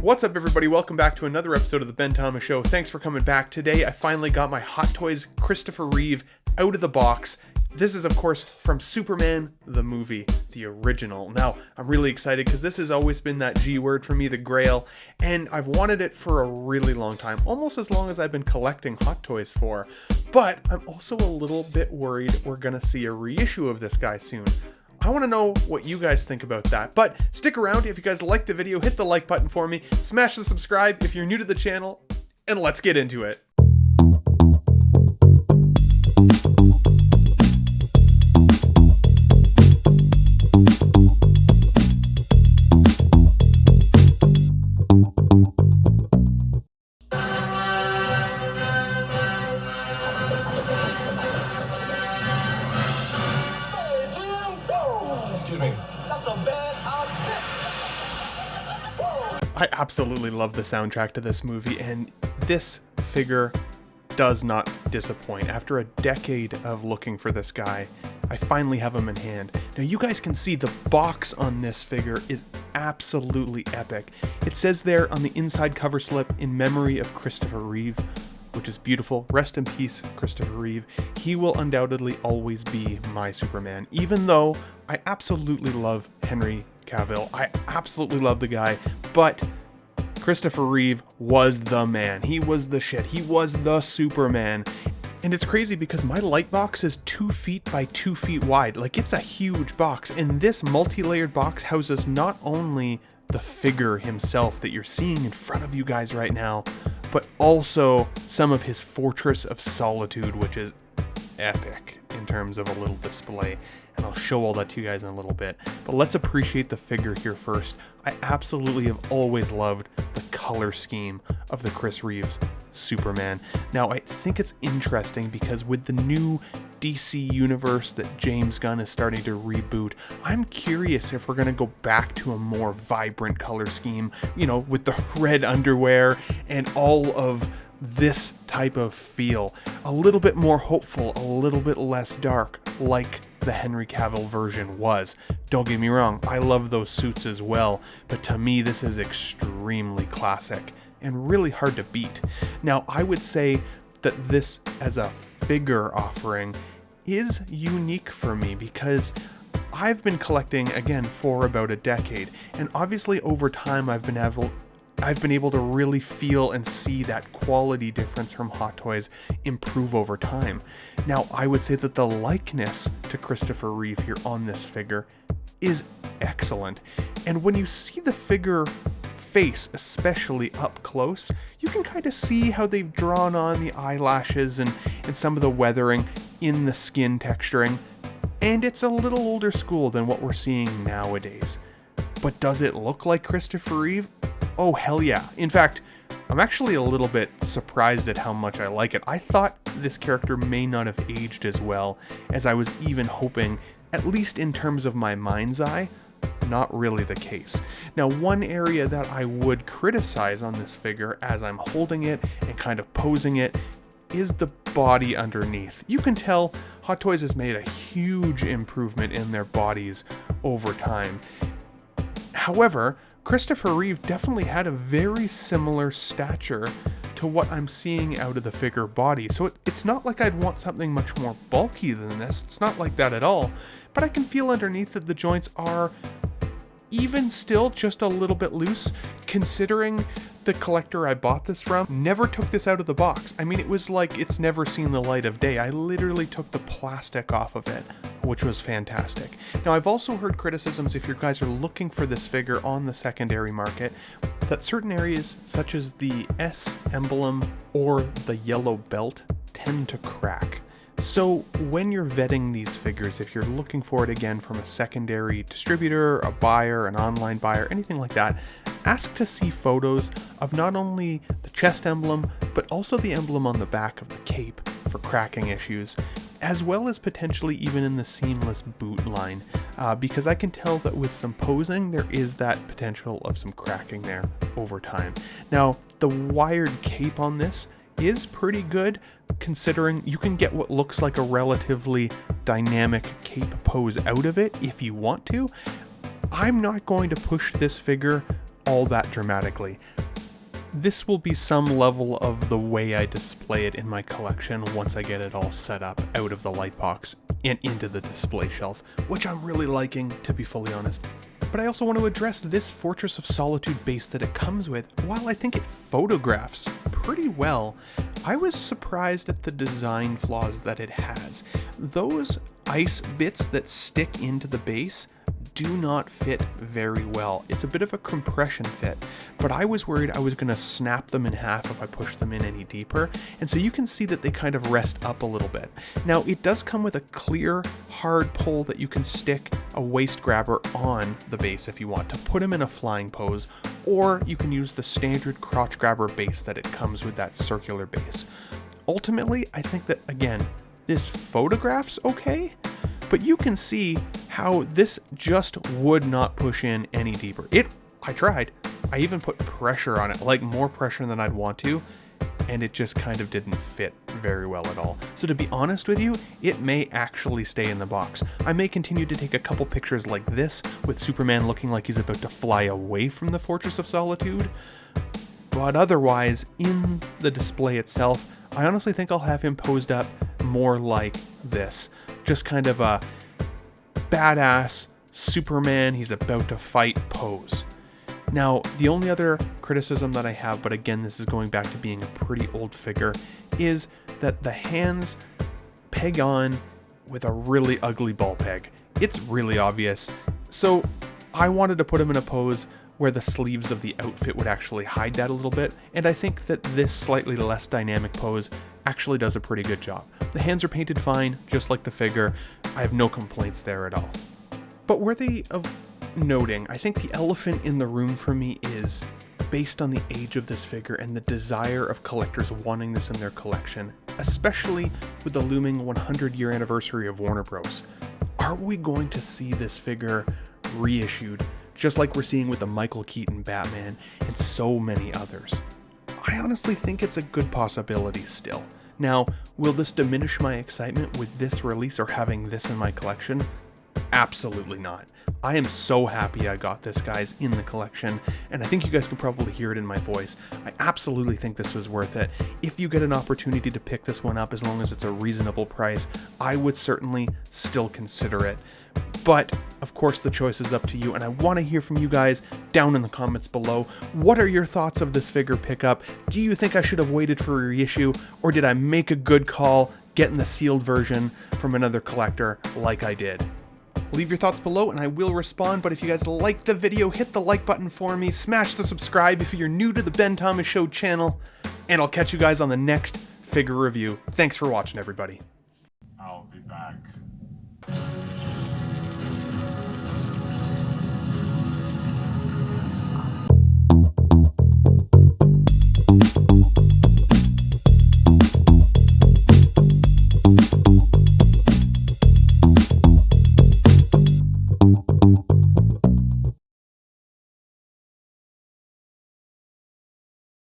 What's up, everybody? Welcome back to another episode of the Ben Thomas Show. Thanks for coming back. Today, I finally got my Hot Toys Christopher Reeve out of the box. This is, of course, from Superman, the movie, the original. Now, I'm really excited because this has always been that G word for me, the GRAIL, and I've wanted it for a really long time, almost as long as I've been collecting Hot Toys for. But I'm also a little bit worried we're going to see a reissue of this guy soon. I want to know what you guys think about that, but stick around. If you guys like the video, hit the like button for me, smash the subscribe if you're new to the channel, and let's get into it. Excuse me. That's a bad outfit. I absolutely love the soundtrack to this movie, and this figure does not disappoint. After a decade of looking for this guy, I finally have him in hand. Now you guys can see the box on this figure is absolutely epic. It says there on the inside cover slip, "In memory of Christopher Reeve," which is beautiful. Rest in peace, Christopher Reeve. He will undoubtedly always be my Superman, even though I absolutely love Henry Cavill. I absolutely love the guy, but Christopher Reeve was the man. He was the shit. He was the Superman. And it's crazy because my light box is 2 feet by 2 feet wide. Like, it's a huge box. And this multi-layered box houses not only the figure himself that you're seeing in front of you guys right now, but also some of his Fortress of Solitude, which is epic in terms of a little display. And I'll show all that to you guys in a little bit. But let's appreciate the figure here first. I absolutely have always loved the color scheme of the Chris Reeves Superman. Now, I think it's interesting because with the new DC universe that James Gunn is starting to reboot, I'm curious if we're going to go back to a more vibrant color scheme, you know, with the red underwear and all of this type of feel. A little bit more hopeful, a little bit less dark, like the Henry Cavill version was. Don't get me wrong, I love those suits as well, but to me this is extremely classic and really hard to beat. Now, I would say that this as a figure offering is unique for me because I've been collecting, again, for about a decade, and obviously over time I've been able to really feel and see that quality difference from Hot Toys improve over time. Now, I would say that the likeness to Christopher Reeve here on this figure is excellent. And when you see the figure face, especially up close, you can kind of see how they've drawn on the eyelashes and some of the weathering in the skin texturing. And it's a little older school than what we're seeing nowadays. But does it look like Christopher Reeve? Oh, hell yeah. In fact, I'm actually a little bit surprised at how much I like it. I thought this character may not have aged as well as I was even hoping, at least in terms of my mind's eye. Not really the case. Now, one area that I would criticize on this figure as I'm holding it and kind of posing it is the body underneath. You can tell Hot Toys has made a huge improvement in their bodies over time. However, Christopher Reeve definitely had a very similar stature to what I'm seeing out of the figure body. So it's not like I'd want something much more bulky than this. It's not like that at all. But I can feel underneath that the joints are even still just a little bit loose, considering the collector I bought this from never took this out of the box. I mean, it was like it's never seen the light of day. I literally took the plastic off of it, which was fantastic. Now, I've also heard criticisms, if you guys are looking for this figure on the secondary market, that certain areas such as the S emblem or the yellow belt tend to crack. So when you're vetting these figures, if you're looking for it again from a secondary distributor, a buyer, an online buyer, anything like that, ask to see photos of not only the chest emblem, but also the emblem on the back of the cape for cracking issues, as well as potentially even in the seamless boot line, because I can tell that with some posing, there is that potential of some cracking there over time. Now, the wired cape on this is pretty good, considering you can get what looks like a relatively dynamic cape pose out of it if you want to. I'm not going to push this figure all that dramatically. This will be some level of the way I display it in my collection once I get it all set up out of the light box and into the display shelf, which I'm really liking, to be fully honest. But I also want to address this Fortress of Solitude base that it comes with. While I think it photographs pretty well, I was surprised at the design flaws that it has. Those ice bits that stick into the base do not fit very well. It's a bit of a compression fit, but I was worried I was going to snap them in half if I pushed them in any deeper, and so you can see that they kind of rest up a little bit. Now, it does come with a clear, hard pull that you can stick a waist grabber on the base if you want to put them in a flying pose, or you can use the standard crotch grabber base that it comes with, that circular base. Ultimately, I think that, again, this photographs okay, but you can see how this just would not push in any deeper. I tried. I even put pressure on it, like more pressure than I'd want to, and it just kind of didn't fit very well at all. So to be honest with you, it may actually stay in the box. I may continue to take a couple pictures like this, with Superman looking like he's about to fly away from the Fortress of Solitude, but otherwise, in the display itself, I honestly think I'll have him posed up more like this. Just kind of a badass Superman, he's about to fight pose. Now, the only other criticism that I have, but again, this is going back to being a pretty old figure, is that the hands peg on with a really ugly ball peg. It's really obvious. So I wanted to put him in a pose where the sleeves of the outfit would actually hide that a little bit, and I think that this slightly less dynamic pose actually does a pretty good job. The hands are painted fine, just like the figure. I have no complaints there at all. But worthy of noting, I think the elephant in the room for me is, based on the age of this figure and the desire of collectors wanting this in their collection, especially with the looming 100-year anniversary of Warner Bros. Are we going to see this figure reissued, just like we're seeing with the Michael Keaton Batman and so many others? I honestly think it's a good possibility still. Now, will this diminish my excitement with this release or having this in my collection? Absolutely not. I am so happy I got this, guys, in the collection, and I think you guys can probably hear it in my voice. I absolutely think this was worth it. If you get an opportunity to pick this one up, as long as it's a reasonable price, I would certainly still consider it. But, of course, the choice is up to you, and I want to hear from you guys down in the comments below. What are your thoughts of this figure pickup? Do you think I should have waited for a reissue, or did I make a good call getting the sealed version from another collector like I did? Leave your thoughts below and I will respond, but if you guys liked the video, hit the like button for me, smash the subscribe if you're new to the Ben Thomas Show channel, and I'll catch you guys on the next figure review. Thanks for watching, everybody. I'll be back.